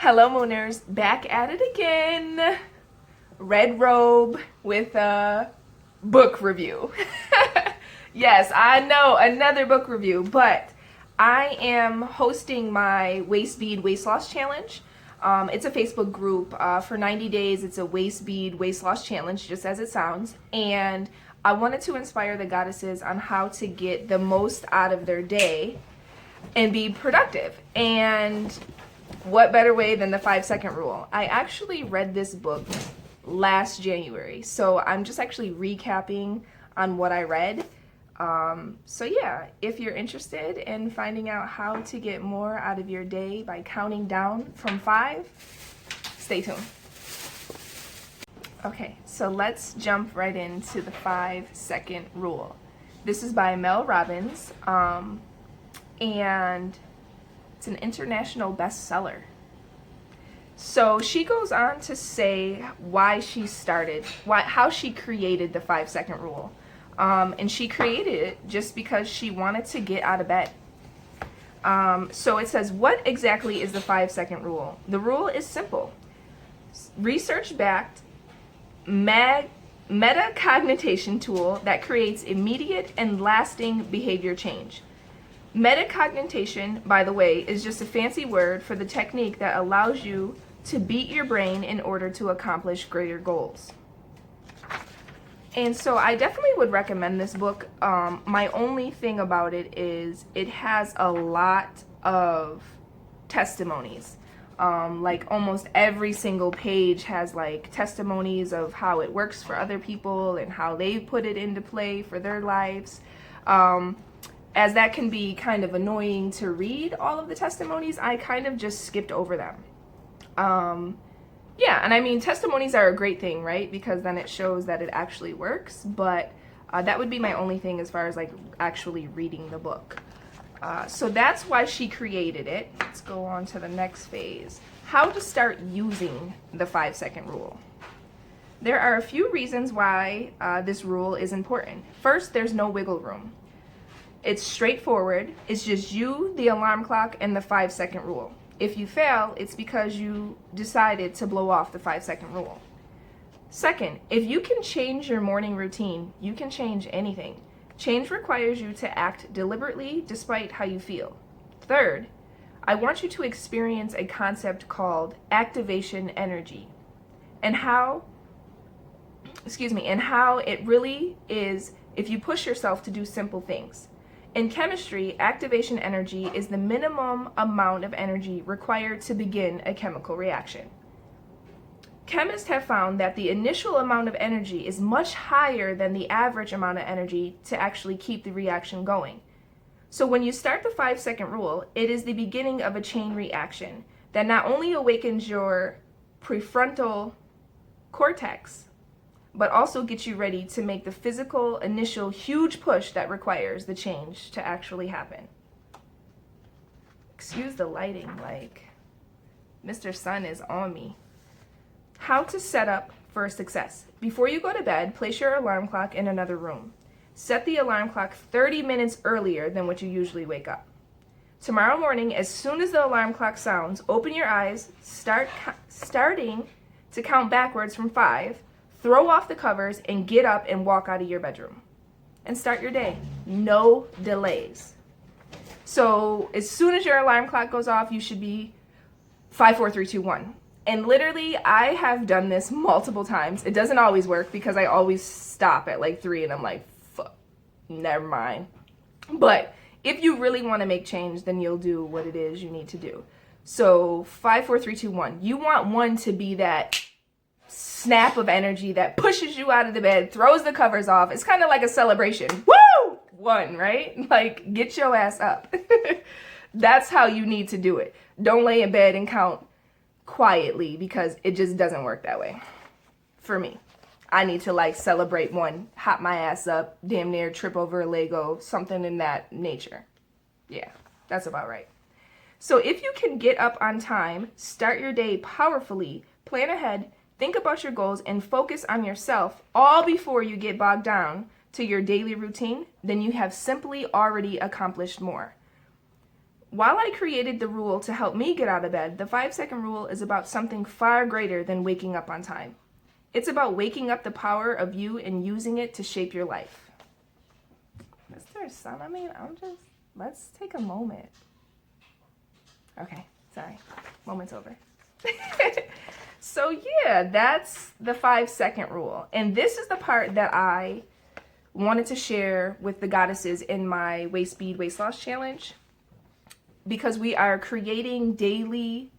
Hello Mooners, back at it again. Red robe with a book review. Yes, I know, another book review, but I am hosting my waist bead waist loss challenge. It's a Facebook group. For 90 days, it's a waist bead waist loss challenge, just as it sounds. And I wanted to inspire the goddesses on how to get the most out of their day and be productive. And what better way than the 5-second rule? I actually read this book last January, so I'm just actually recapping on what I read. So yeah, if you're interested in finding out how to get more out of your day by counting down from 5, stay tuned. Okay, so let's jump right into the 5-second rule. This is by Robbins, and it's an international bestseller. So she goes on to say why she started, how she created the 5-second rule. And she created it just because she wanted to get out of bed. So it says, what exactly is the 5-second rule? The rule is simple. Research-backed metacognition tool that creates immediate and lasting behavior change. Metacognition, by the way, is just a fancy word for the technique that allows you to beat your brain in order to accomplish greater goals. And so I definitely would recommend this book. My only thing about it is it has a lot of testimonies. Like almost every single page has like testimonies of how it works for other people and how they put it into play for their lives. As that can be kind of annoying to read all of the testimonies, I kind of just skipped over them. Yeah, and I mean, testimonies are a great thing, right? Because then it shows that it actually works, but that would be my only thing as far as like actually reading the book. So that's why she created it. Let's go on to the next phase. How to start using the 5-second rule. There are a few reasons why this rule is important. First, there's no wiggle room. It's straightforward. It's just you, the alarm clock, and the 5-second rule. If you fail, it's because you decided to blow off the 5-second rule. Second, if you can change your morning routine, you can change anything. Change requires you to act deliberately despite how you feel. Third, I want you to experience a concept called activation energy and how it really is if you push yourself to do simple things. In chemistry, activation energy is the minimum amount of energy required to begin a chemical reaction. Chemists have found that the initial amount of energy is much higher than the average amount of energy to actually keep the reaction going. So when you start the 5-second rule, it is the beginning of a chain reaction that not only awakens your prefrontal cortex, but also get you ready to make the physical initial huge push that requires the change to actually happen. Excuse the lighting, like Mr. Sun is on me. How to set up for success. Before you go to bed, place your alarm clock in another room. Set the alarm clock 30 minutes earlier than what you usually wake up. Tomorrow morning, as soon as the alarm clock sounds, open your eyes, starting to count backwards from 5, throw off the covers and get up and walk out of your bedroom and start your day. No delays. So as soon as your alarm clock goes off, you should be 5, 4, 3, 2, 1. And literally, I have done this multiple times. It doesn't always work because I always stop at like 3 and I'm like, fuck, never mind. But if you really want to make change, then you'll do what it is you need to do. So 5, 4, 3, 2, 1. You want 1 to be that snap of energy that pushes you out of the bed, throws the covers off. It's kind of like a celebration. Woo! 1, right? Like, get your ass up. That's how you need to do it. Don't lay in bed and count quietly because it just doesn't work that way. For me, I need to like celebrate 1, hop my ass up, damn near trip over a Lego, something in that nature. Yeah, that's about right. So if you can get up on time, start your day powerfully, plan ahead, think about your goals, and focus on yourself all before you get bogged down to your daily routine, then you have simply already accomplished more. While I created the rule to help me get out of bed, the 5-second rule is about something far greater than waking up on time. It's about waking up the power of you and using it to shape your life. Mr. Sun, let's take a moment. Okay, sorry. Moment's over. So yeah, that's the 5-second rule. And this is the part that I wanted to share with the goddesses in my Waist Speed Waist Loss Challenge, because we are creating daily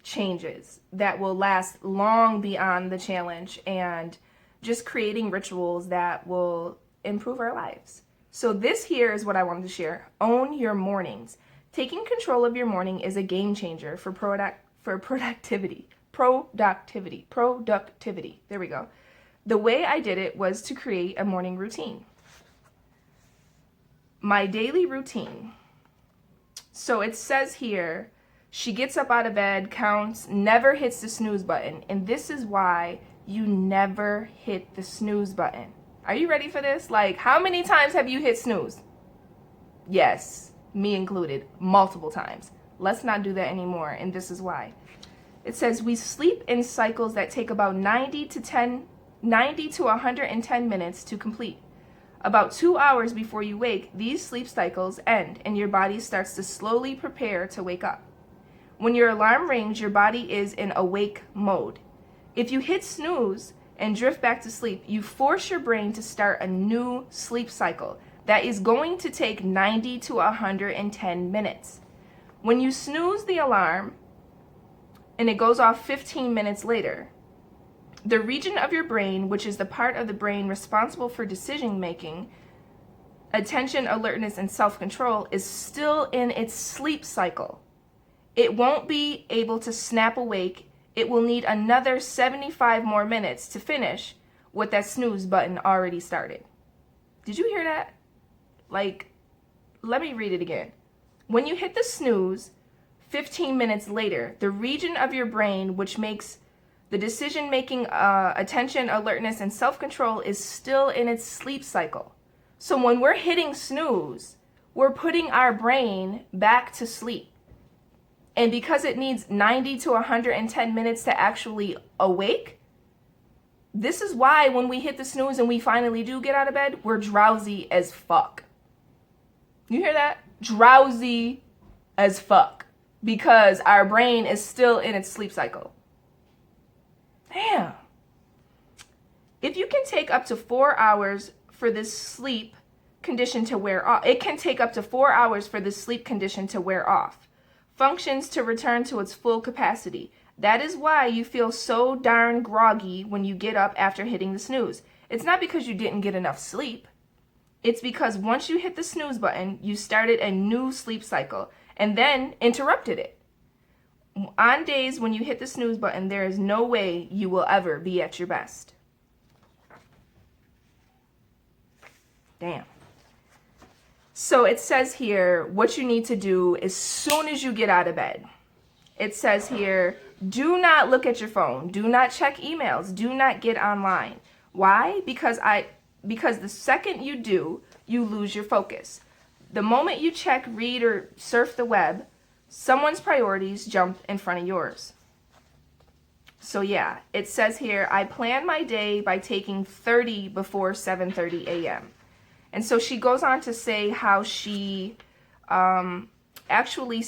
changes that will last long beyond the challenge and just creating rituals that will improve our lives. So this here is what I wanted to share. Own your mornings. Taking control of your morning is a game changer for productivity. There we go. The way I did it was to create a morning routine. My daily routine. So it says here, she gets up out of bed, counts, never hits the snooze button. And this is why you never hit the snooze button. Are you ready for this? Like, how many times have you hit snooze? Yes, me included, multiple times. Let's not do that anymore, and this is why. It says we sleep in cycles that take about 90 to 110 minutes to complete. About 2 hours before you wake, these sleep cycles end and your body starts to slowly prepare to wake up. When your alarm rings, your body is in awake mode. If you hit snooze and drift back to sleep, you force your brain to start a new sleep cycle that is going to take 90 to 110 minutes. When you snooze the alarm and it goes off 15 minutes later, the region of your brain, which is the part of the brain responsible for decision making, attention, alertness, and self-control, is still in its sleep cycle. It won't be able to snap awake. It will need another 75 more minutes to finish what that snooze button already started. Did you hear that? Like, let me read it again. When you hit the snooze, 15 minutes later, the region of your brain which makes the decision-making, attention, alertness, and self-control is still in its sleep cycle. So when we're hitting snooze, we're putting our brain back to sleep. And because it needs 90 to 110 minutes to actually awake, this is why when we hit the snooze and we finally do get out of bed, we're drowsy as fuck. You hear that? Drowsy as fuck. Because our brain is still in its sleep cycle. Damn. If you can take up to 4 hours for this sleep condition to wear off, it can take up to 4 hours for this sleep condition to wear off. Functions to return to its full capacity. That is why you feel so darn groggy when you get up after hitting the snooze. It's not because you didn't get enough sleep. It's because once you hit the snooze button, you started a new sleep cycle and then interrupted it. On days when you hit the snooze button, there is no way you will ever be at your best. Damn. So it says here, what you need to do as soon as you get out of bed. It says here, do not look at your phone. Do not check emails. Do not get online. Why? Because the second you do, you lose your focus. The moment you check, read, or surf the web, someone's priorities jump in front of yours. So yeah, it says here, I plan my day by taking 30 before 7:30 a.m. And so she goes on to say how she actually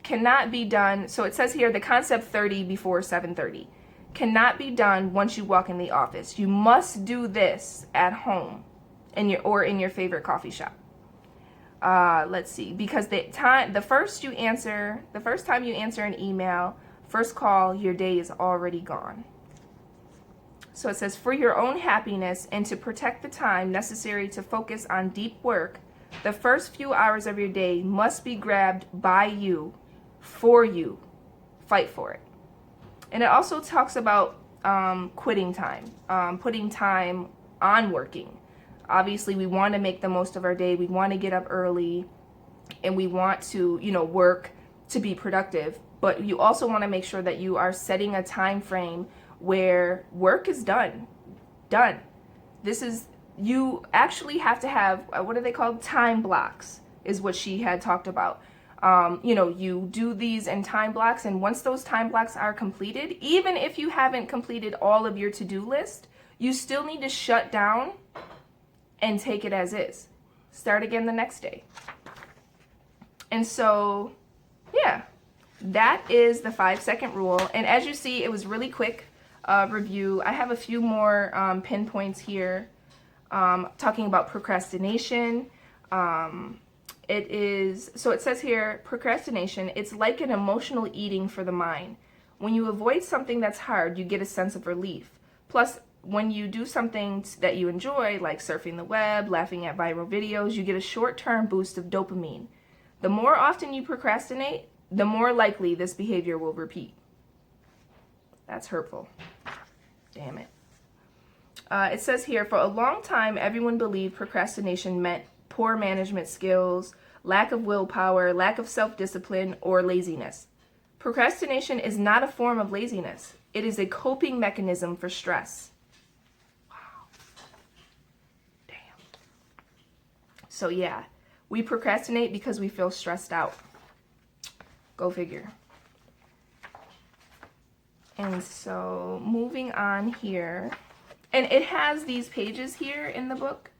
cannot be done. So it says here, the concept 30 before 7:30 cannot be done once you walk in the office. You must do this at home in your favorite coffee shop. Let's see, because the first time you answer an email, first call, your day is already gone. So it says, for your own happiness and to protect the time necessary to focus on deep work, the first few hours of your day must be grabbed by you, for you. Fight for it. And it also talks about quitting time, putting time on working. Obviously, we want to make the most of our day. We want to get up early and we want to, work to be productive. But you also want to make sure that you are setting a time frame where work is done. You actually have to have, what are they called? Time blocks is what she had talked about. You know, you do these in time blocks, and once those time blocks are completed, even if you haven't completed all of your to-do list, you still need to shut down and take it as is. Start again the next day. And so, yeah, that is the 5-second rule. And as you see, it was really quick review. I have a few more pinpoints here talking about procrastination. It says here, procrastination, it's like an emotional eating for the mind. When you avoid something that's hard, you get a sense of relief. Plus, when you do something that you enjoy, like surfing the web, laughing at viral videos, you get a short-term boost of dopamine. The more often you procrastinate, the more likely this behavior will repeat. That's hurtful. Damn it. It says here, for a long time, everyone believed procrastination meant poor management skills, lack of willpower, lack of self-discipline, or laziness. Procrastination is not a form of laziness. It is a coping mechanism for stress. Wow. Damn. So yeah, we procrastinate because we feel stressed out. Go figure. And so moving on here, and it has these pages here in the book.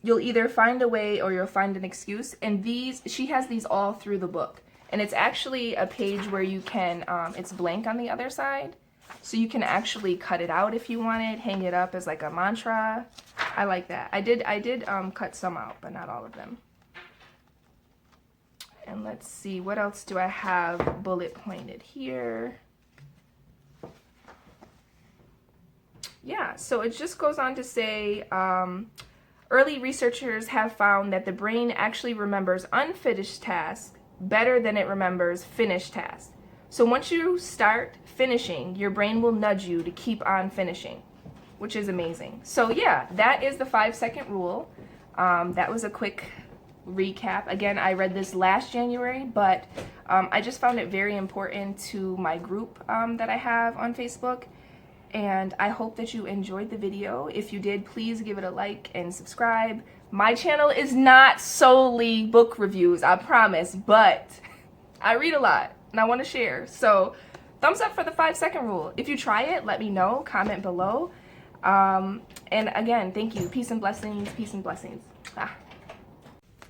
You'll either find a way or you'll find an excuse. And she has these all through the book. And it's actually a page where you can, it's blank on the other side. So you can actually cut it out if you wanted, hang it up as like a mantra. I like that. I did cut some out, but not all of them. And let's see, what else do I have bullet pointed here? Yeah, so it just goes on to say, early researchers have found that the brain actually remembers unfinished tasks better than it remembers finished tasks. So once you start finishing, your brain will nudge you to keep on finishing, which is amazing. So yeah, that is the 5-second rule. That was a quick recap. Again, I read this last January, but I just found it very important to my group that I have on Facebook. And I hope that you enjoyed the video. If you did, please give it a like and subscribe. My channel is not solely book reviews, I promise, but I read a lot and I want to share. So thumbs up for the 5-second rule. If you try it, let me know, comment below. And again, thank you. Peace and blessings, peace and blessings.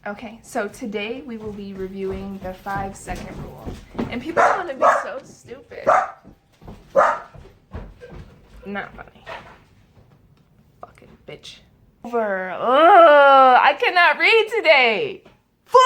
Okay, so today we will be reviewing the 5-second rule. And people want to be so stupid. Not funny. Fucking bitch. Over. Ugh, I cannot read today. Fuck!